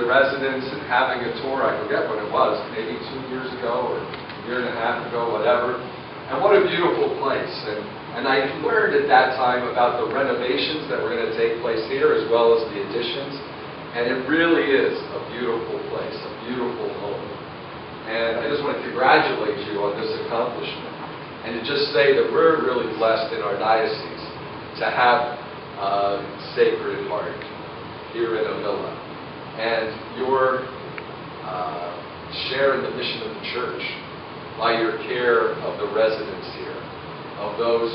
residence and having a tour. I forget when it was, maybe 2 years ago or a year and a half ago, whatever. And what a beautiful place. And I learned at that time about the renovations that were going to take place here as well as the additions. And it really is a beautiful place, a beautiful home. And I just want to congratulate you on this accomplishment. And to just say that we're really blessed in our diocese to have Sacred Heart here in Avilla. And your share in the mission of the church by your care of the residents here, of those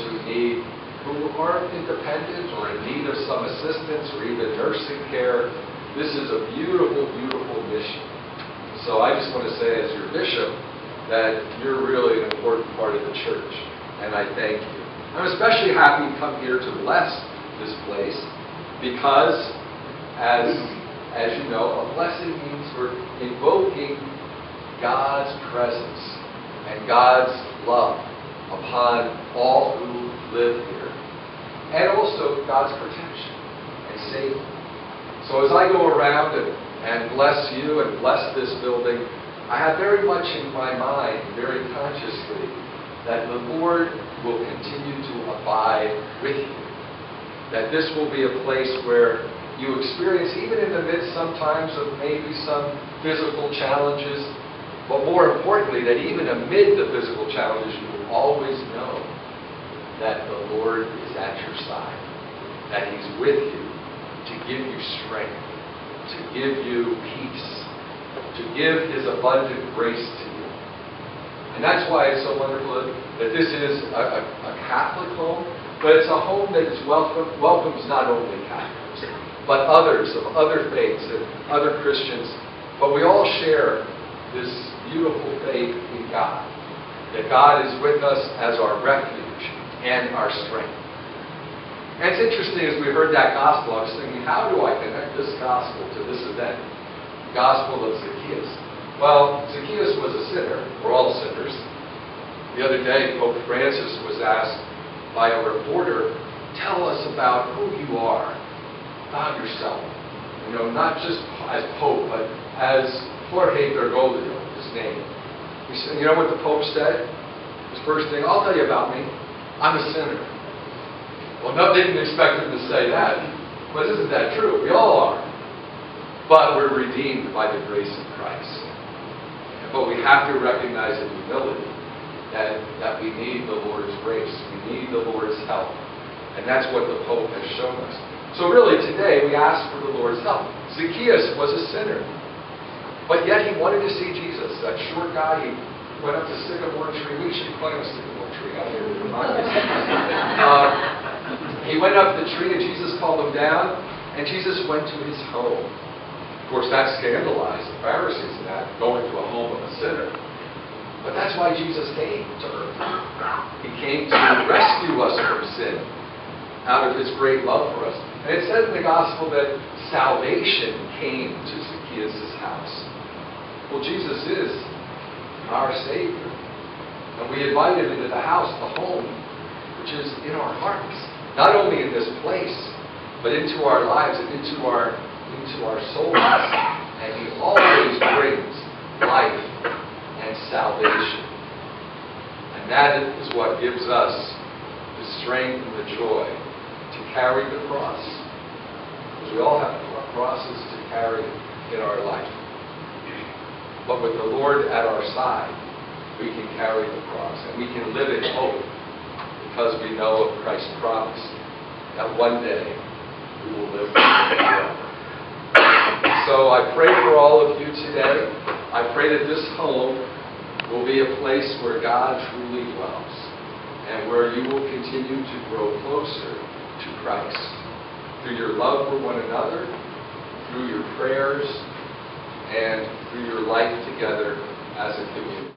who aren't independent or in need of some assistance or even nursing care. This is a beautiful, beautiful mission. So I just want to say as your bishop that you're really an important part of the church, and I thank you. I'm especially happy to come here to bless this place because, as you know, a blessing means we're invoking God's presence and God's love upon all who live here, and also God's protection and safety. So as I go around and bless you and bless this building, I have very much in my mind, very consciously, that the Lord will continue to abide with you. That this will be a place where you experience, even in the midst sometimes of maybe some physical challenges, but more importantly, that even amid the physical challenges, you will always know that the Lord is at your side, that He's with you to give you strength, to give you peace, to give His abundant grace to you. And that's why it's so wonderful that this is a Catholic home, but it's a home that is welcomes not only Catholics, but others of other faiths and other Christians. But we all share this beautiful faith in God, that God is with us as our refuge and our strength. And it's interesting, as we heard that gospel, I was thinking, how do I connect this gospel to this event? The gospel of Zacchaeus. Well, Zacchaeus was a sinner. We're all sinners. The other day, Pope Francis was asked by a reporter, tell us about who you are, about yourself. You know, not just as Pope, but as Jorge Bergoglio, his name. He said, you know what the Pope said? His first thing, I'll tell you about me. I'm a sinner. Well, no, they didn't expect him to say that. But isn't that true? We all are. But we're redeemed by the grace of Christ. But we have to recognize in humility that we need the Lord's grace. We need the Lord's help. And that's what the Pope has shown us. So really today we ask for the Lord's help. Zacchaeus was a sinner. But yet he wanted to see Jesus. That short guy, he went up the sycamore tree. We should climb a sycamore tree out here to remind us. He went up the tree and Jesus called him down. And Jesus went to his home. Of course, that scandalized the Pharisees in that, going to a home of a sinner. But that's why Jesus came to earth. He came to rescue us from sin out of His great love for us. And it says in the Gospel that salvation came to Zacchaeus' house. Well, Jesus is our Savior. And we invite Him into the house, the home, which is in our hearts. Not only in this place, but into our lives and into our souls. And He always brings life and salvation. And that is what gives us the strength and the joy to carry the cross. Because we all have crosses to carry in our life. But with the Lord at our side, we can carry the cross. And we can live in hope because we know of Christ's promise that one day we will live with Him forever. So I pray for all of you today. I pray that this home will be a place where God truly dwells and where you will continue to grow closer to Christ through your love for one another, through your prayers, and through your life together as a community.